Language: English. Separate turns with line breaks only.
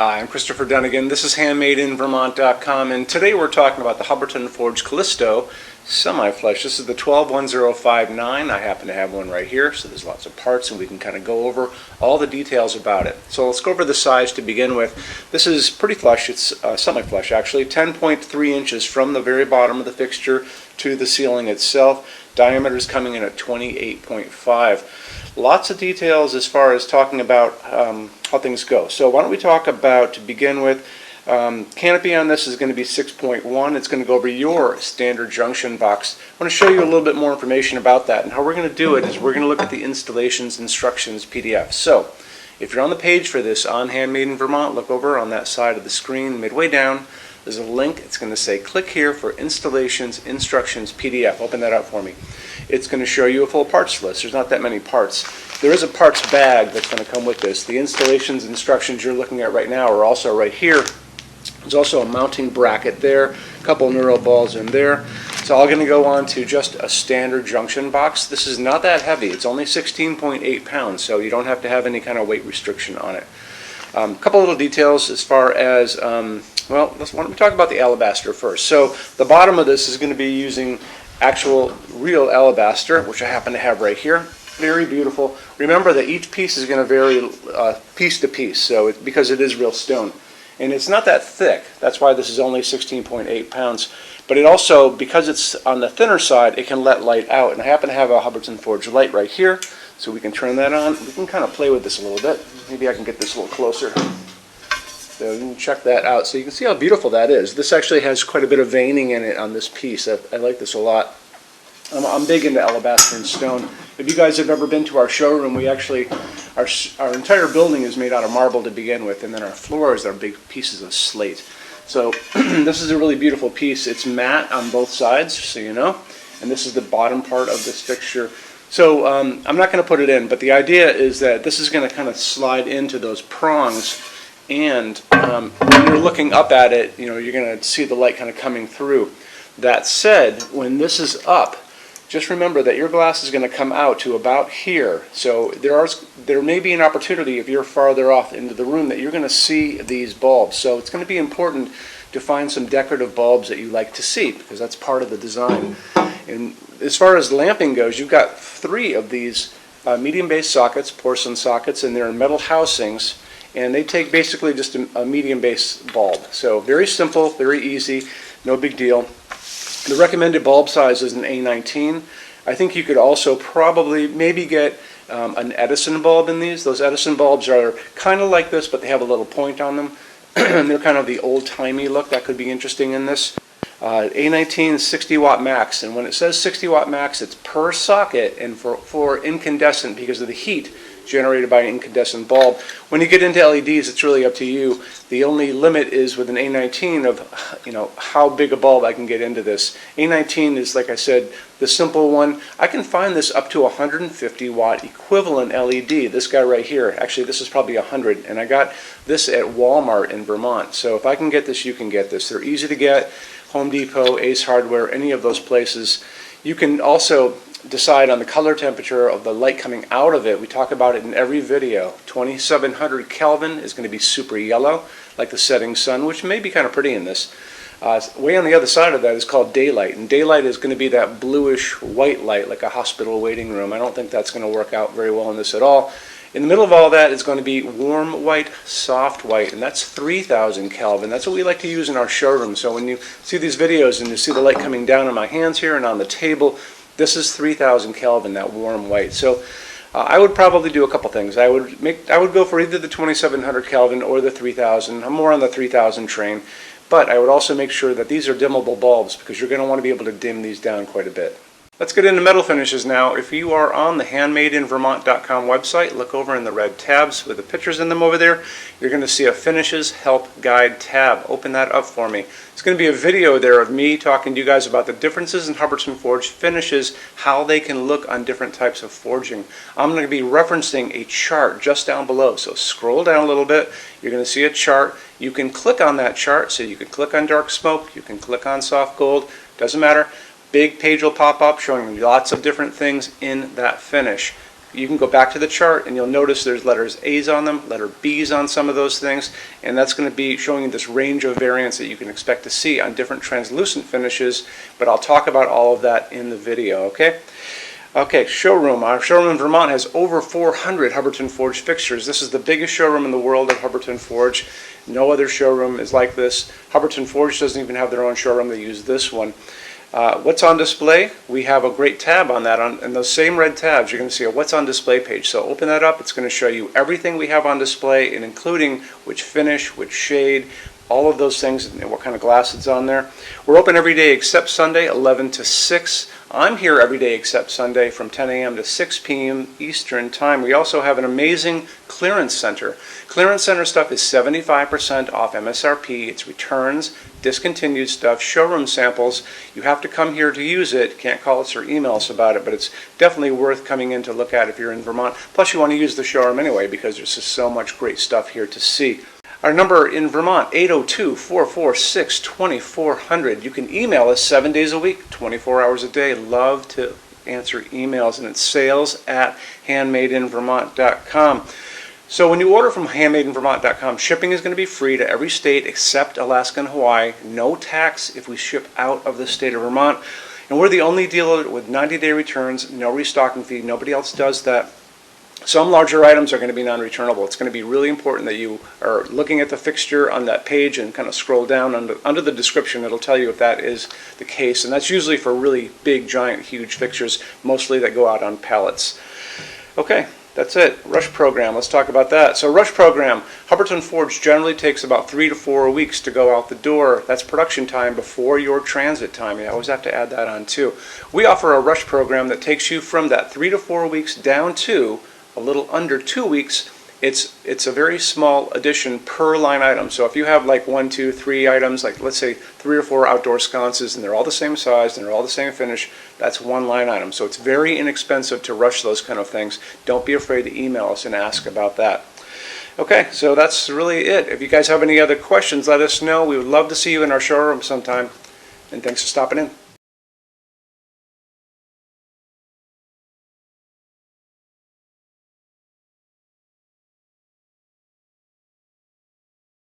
I'm Christopher Dunnigan. This is HandmadeInVermont.com, and today we're talking about the Hubbardton Forged Callisto semi-flush. This is the 121059. I happen to have one right here, so there's lots of parts and we can kind of go over all the details about it. So let's go over the size to begin with. This is pretty flush. It's semi-flush actually, 10.3 inches from the very bottom of the fixture to the ceiling itself. Diameter is coming in at 28.5. Lots of details as far as talking about how things go. So why don't we talk about, to begin with, canopy on this is going to be 6.1. It's going to go over your standard junction box. I want to show you a little bit more information about that, and how we're going to do it is we're going to look at the installations instructions PDF. So if you're on the page for this on Handmade in Vermont, look over on that side of the screen midway down. There's a link. It's going to say click here for installations instructions PDF. Open that up for me. It's going to show you a full parts list. There's not that many parts. There is a parts bag that's going to come with this. The installations instructions you're looking at right now are also right here. There's also a mounting bracket there, a couple Neuro balls in there. It's all going to go on to just a standard junction box. This is not that heavy. It's only 16.8 pounds, so you don't have to have any kind of weight restriction on it. A couple little details as far as, why don't we talk about the alabaster first. So the bottom of this is going to be using actual real alabaster, which I happen to have right here. Very beautiful. Remember that each piece is going to vary piece to piece, so because it is real stone. And it's not that thick. That's why this is only 16.8 pounds. But it also, because it's on the thinner side, it can let light out. And I happen to have a Hubbardton Forge light right here, so we can turn that on. We can kind of play with this a little bit. Maybe I can get this a little closer. So you can check that out. So you can see how beautiful that is. This actually has quite a bit of veining in it on this piece. I like this a lot. I'm big into alabaster and stone. If you guys have ever been to our showroom, we actually, our entire building is made out of marble to begin with, and then our floors are big pieces of slate. So this is a really beautiful piece. It's matte on both sides, so you know, and this is the bottom part of this fixture. So I'm not going to put it in, but the idea is that this is going to kind of slide into those prongs, and when you're looking up at it, you know, you're going to see the light kind of coming through. That said, when this is up, just remember that your glass is going to come out to about here. So there may be an opportunity, if you're farther off into the room, that you're going to see these bulbs. So it's going to be important to find some decorative bulbs that you like to see, because that's part of the design. And as far as lamping goes, you've got 3 of these medium base sockets, porcelain sockets, and they're in metal housings. And they take basically just a medium base bulb. So very simple, very easy, no big deal. The recommended bulb size is an A19. I think you could also probably maybe get an Edison bulb in these. Those Edison bulbs are kind of like this, but they have a little point on them. They're kind of the old-timey look. That could be interesting in this. A19 is 60 watt max, and when it says 60 watt max, it's per socket and for incandescent because of the heat generated by an incandescent bulb. When you get into LEDs, it's really up to you. The only limit is with an A19 of, you know, how big a bulb I can get into this. A19 is, like I said, the simple one. I can find this up to 150 watt equivalent LED. This guy right here, actually this is probably 100, and I got this at Walmart in Vermont. So if I can get this, you can get this. They're easy to get. Home Depot, Ace Hardware, any of those places. You can also decide on the color temperature of the light coming out of it. We talk about it in every video. 2700 Kelvin is going to be super yellow, like the setting sun, which may be kind of pretty in this. Way on the other side of that is called daylight, and daylight is going to be that bluish white light, like a hospital waiting room. I don't think that's going to work out very well in this at all. In the middle of all that is going to be warm white, soft white, and that's 3000 Kelvin. That's what we like to use in our showroom. So when you see these videos and you see the light coming down on my hands here and on the table, this is 3000 Kelvin, that warm white. So I would probably do a couple things. I would go for either the 2700 Kelvin or the 3000. I'm more on the 3000 train, but I would also make sure that these are dimmable bulbs, because you're going to want to be able to dim these down quite a bit. Let's get into metal finishes now. If you are on the HandmadeInVermont.com website, look over in the red tabs with the pictures in them over there. You're going to see a Finishes Help Guide tab. Open that up for me. It's going to be a video there of me talking to you guys about the differences in Hubbardton Forge finishes, how they can look on different types of forging. I'm going to be referencing a chart just down below, so scroll down a little bit. You're going to see a chart. You can click on that chart, so you can click on dark smoke, you can click on soft gold, doesn't matter. Big page will pop up showing you lots of different things in that finish. you can go back to the chart and you'll notice there's letters A's on them, letter B's on some of those things, and that's going to be showing you this range of variants that you can expect to see on different translucent finishes, but I'll talk about all of that in the video, okay? Okay, showroom. Our showroom in Vermont has over 400 Hubbardton Forge fixtures. This is the biggest showroom in the world of Hubbardton Forge. No other showroom is like this. Hubbardton Forge doesn't even have their own showroom. They use this one. What's on display? We have a great tab on that. And those same red tabs, you're going to see a what's on display page. So open that up. It's going to show you everything we have on display, and including which finish, which shade, all of those things, and what kind of glass it's on there. We're open every day except Sunday, 11 to 6. I'm here every day except Sunday from 10 a.m. to 6 p.m. Eastern Time. We also have an amazing clearance center. Clearance center stuff is 75% off MSRP. It's returns, discontinued stuff, showroom samples. You have to come here to use it. Can't call us or email us about it, but it's definitely worth coming in to look at if you're in Vermont. Plus you want to use the showroom anyway because there's just so much great stuff here to see. Our number in Vermont, 802-446-2400. You can email us 7 days a week, 24 hours a day. Love to answer emails, and it's sales@HandmadeInVermont.com. So when you order from HandmadeInVermont.com, shipping is going to be free to every state except Alaska and Hawaii. No tax if we ship out of the state of Vermont. And we're the only dealer with 90-day returns, no restocking fee. Nobody else does that. Some larger items are going to be non-returnable. It's going to be really important that you are looking at the fixture on that page and kind of scroll down under the description. It'll tell you if that is the case. And that's usually for really big, giant, huge fixtures, mostly that go out on pallets. Okay, that's it. Rush program. Let's talk about that. So rush program, Hubbardton Forge generally takes about 3 to 4 weeks to go out the door. That's production time before your transit time. You always have to add that on too. We offer a rush program that takes you from that 3 to 4 weeks down to a little under 2 weeks. It's a very small addition per line item. So if you have like 1, 2, 3 items, like let's say 3 or 4 outdoor sconces, and they're all the same size and they're all the same finish, that's one line item. So it's very inexpensive to rush those kind of things. Don't be afraid to email us and ask about that. Okay, so that's really it. If you guys have any other questions, let us know. We would love to see you in our showroom sometime. And thanks for stopping in.